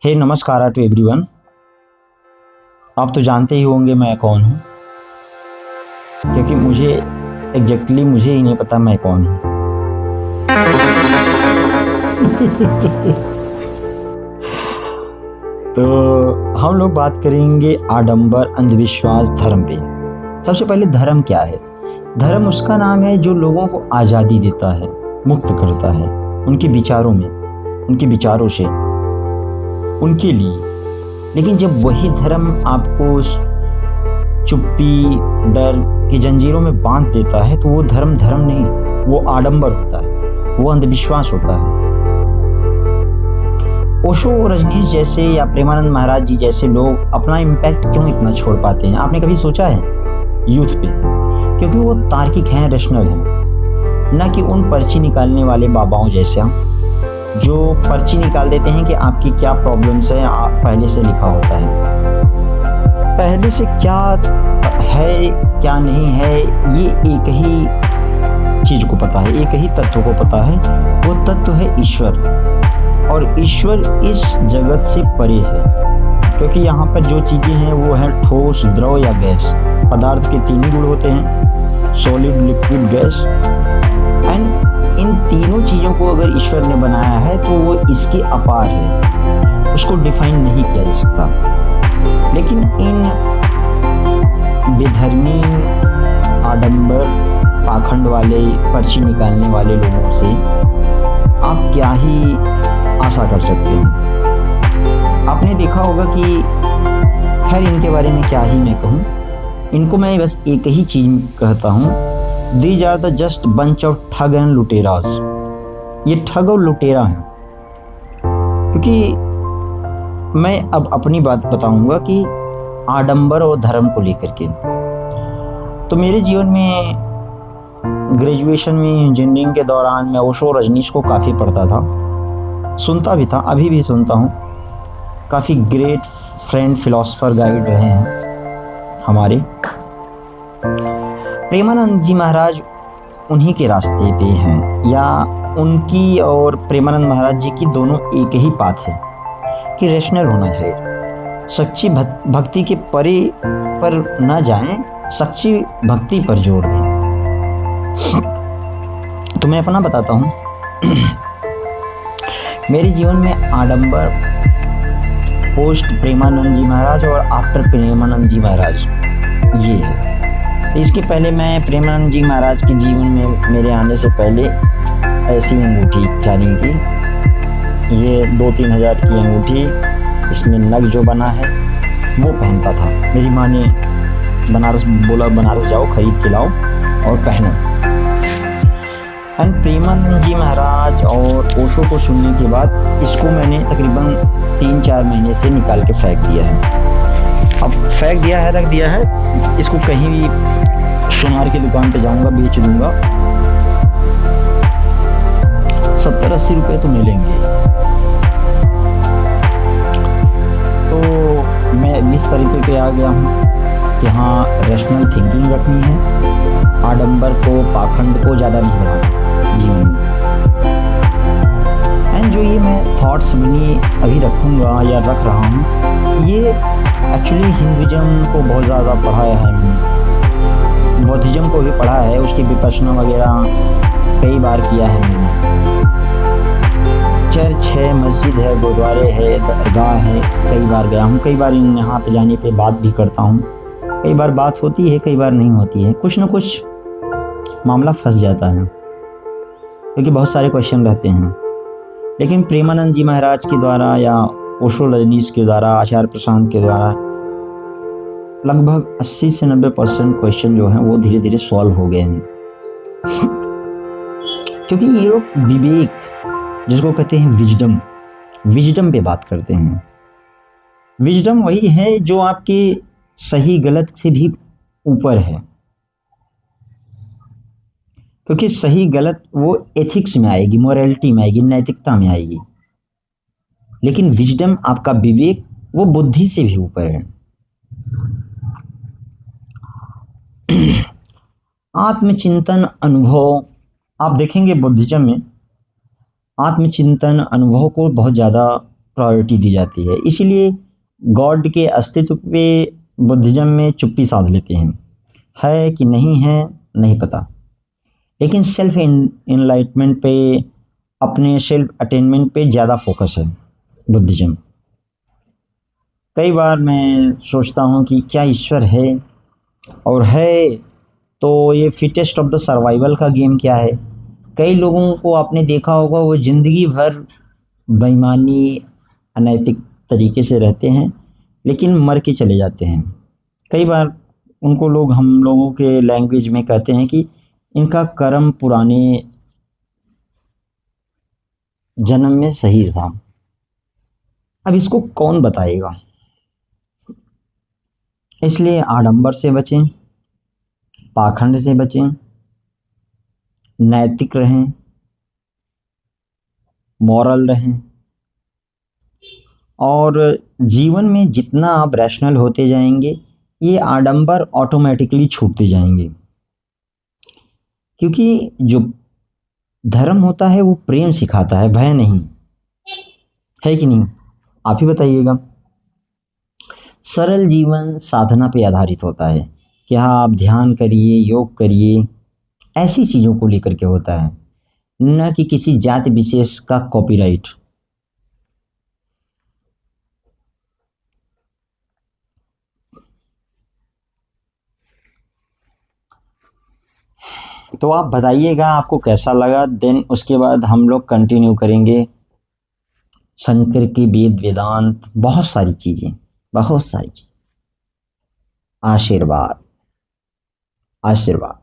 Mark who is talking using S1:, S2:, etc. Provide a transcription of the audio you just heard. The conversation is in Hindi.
S1: हे नमस्कार टू एवरीवन। आप तो जानते ही होंगे मैं कौन हूँ, क्योंकि मुझे मुझे ही नहीं पता मैं कौन हूँ। तो हम लोग बात करेंगे आडंबर, अंधविश्वास, धर्म पे। सबसे पहले धर्म क्या है? धर्म उसका नाम है जो लोगों को आज़ादी देता है, मुक्त करता है उनके विचारों में, उनके विचारों से, उनके लिए। लेकिन जब वही धर्म आपको चुप्पी, डर की जंजीरों में बांध देता है तो वो धर्म नहीं, वो आडंबर होता है, वो अंधविश्वास होता है। ओशो, रजनीश जैसे या प्रेमानंद महाराज जी जैसे लोग अपना इम्पैक्ट क्यों इतना छोड़ पाते हैं? आपने कभी सोचा है यूथ पे? क्योंकि वो तार्किक हैं, रैशनल हैं, ना कि उन पर्ची निकालने वाले बाबाओं जैसे जो पर्ची निकाल देते हैं कि आपकी क्या प्रॉब्लम्स है, आप पहले से लिखा होता है। पहले से क्या है क्या नहीं है ये एक ही चीज को पता है, एक ही तत्व को पता है, वो तत्व है ईश्वर। और ईश्वर इस जगत से परे है, क्योंकि यहाँ पर जो चीजें हैं वो है ठोस, द्रव या गैस। पदार्थ के तीन ही गुण होते हैं, solid, liquid, gas. And in तीनों चीज़ों को अगर ईश्वर ने बनाया है तो वो इसके अपार है, उसको डिफाइन नहीं किया जा सकता। लेकिन इन बेधर्मी, आडंबर, पाखंड वाले, पर्ची निकालने वाले लोगों से आप क्या ही आशा कर सकते हैं? आपने देखा होगा कि खैर इनके बारे में क्या ही मैं कहूँ, इनको मैं बस एक ही चीज़ कहता हूँ, These are the just bunch of ठग एंड लुटेरास। ये ठग और लुटेरा हैं। क्योंकि मैं अब अपनी बात बताऊंगा कि आडंबर और धर्म को लेकर के। तो मेरे जीवन में ग्रेजुएशन में, इंजीनियरिंग के दौरान मैं ओशो, रजनीश को काफ़ी पढ़ता था, सुनता भी था, अभी भी सुनता हूँ। काफ़ी ग्रेट फ्रेंड, फिलोसफर, गाइड रहे हैं हमारे। प्रेमानंद जी महाराज उन्हीं के रास्ते पे हैं, या उनकी और प्रेमानंद महाराज जी की दोनों एक ही बात है कि रैशनल होना चाहिए। सच्ची भक्ति के परे पर ना जाएं, सच्ची भक्ति पर जोर दें। तो मैं अपना बताता हूँ। मेरे जीवन में आडंबर पोस्ट प्रेमानंद जी महाराज और आफ्टर प्रेमानंद जी महाराज ये है। इसके पहले मैं प्रेमानंद जी महाराज के जीवन में, मेरे आने से पहले ऐसी अंगूठी चांदी की, ये 2-3 हज़ार की अंगूठी, इसमें नग जो बना है वो पहनता था। मेरी माँ ने बनारस जाओ, खरीद के लाओ और पहनो। एंड प्रेमानंद जी महाराज और ओशो को सुनने के बाद इसको मैंने तकरीबन 3-4 महीने से निकाल के फेंक दिया है। अब फेंक दिया है, रख दिया है, इसको कहीं भी सुनार की दुकान पे जाऊंगा, बेच दूंगा, 70-80 रुपये तो मिलेंगे। तो मैं इस तरीके पे आ गया हूँ कि हाँ, रैशनल थिंकिंग रखनी है, आडंबर को, पाखंड को ज़्यादा नहीं बढ़ाना जीवन में। एंड जो ये मैं थॉट्स बनी अभी रखूँगा या रख रहा हूँ, ये एक्चुअली हिंदुइज्म को बहुत ज़्यादा पढ़ाया है मैंने, बौद्धिज्म को भी पढ़ा है, उसकी विपश्यना वगैरह कई बार किया है मैंने। चर्च है, मस्जिद है, गुरुद्वारे है, दरगाह है, कई बार गया हूँ। कई बार यहाँ पे जाने पे बात भी करता हूँ। कई बार बात होती है, कई बार नहीं होती है, कुछ न कुछ मामला फंस जाता है, क्योंकि बहुत सारे क्वेश्चन रहते हैं। लेकिन प्रेमानंद जी महाराज के द्वारा या ओशो, रजनीश के द्वारा, आचार्य प्रशांत के द्वारा लगभग 80 से 90% क्वेश्चन जो हैं वो धीरे धीरे सॉल्व हो गए हैं। क्योंकि ये लोग विवेक, जिसको कहते हैं विजडम पे बात करते हैं। विजडम वही है जो आपके सही गलत से भी ऊपर है, क्योंकि सही गलत वो एथिक्स में आएगी, मोरालिटी में आएगी, नैतिकता में आएगी। लेकिन विजडम, आपका विवेक, वो बुद्धि से भी ऊपर है। आत्मचिंतन, अनुभव, आप देखेंगे बुद्धिज्म में आत्मचिंतन, अनुभव को बहुत ज़्यादा प्रायोरिटी दी जाती है। इसीलिए गॉड के अस्तित्व पे बुद्धिज्म में चुप्पी साध लेते हैं। है कि नहीं है नहीं पता, लेकिन सेल्फ इनलाइटमेंट पे, अपने सेल्फ अटेनमेंट पे ज़्यादा फोकस है बुद्धिज्म। कई बार मैं सोचता हूँ कि क्या ईश्वर है, और है तो ये फिटेस्ट ऑफ द सर्वाइवल का गेम क्या है। कई लोगों को आपने देखा होगा, वो ज़िंदगी भर बेईमानी, अनैतिक तरीके से रहते हैं, लेकिन मर के चले जाते हैं। कई बार उनको लोग, हम लोगों के लैंग्वेज में कहते हैं कि इनका कर्म पुराने जन्म में सही था। अब इसको कौन बताएगा। इसलिए आडंबर से बचें, पाखंड से बचें, नैतिक रहें, मॉरल रहें, और जीवन में जितना आप रैशनल होते जाएंगे, ये आडंबर ऑटोमेटिकली छूटते जाएंगे। क्योंकि जो धर्म होता है वो प्रेम सिखाता है, भय नहीं। है कि नहीं, आप ही बताइएगा। सरल जीवन साधना पे आधारित होता है कि हाँ, आप ध्यान करिए, योग करिए, ऐसी चीज़ों को लेकर के होता है, न कि किसी जाति विशेष का कॉपीराइट। तो आप बताइएगा आपको कैसा लगा। देन उसके बाद हम लोग कंटिन्यू करेंगे शंकर की वेद वेदांत, बहुत सारी चीज़ें, बहुत सारी चीज़ें। आशीर्वाद, आशीर्वाद।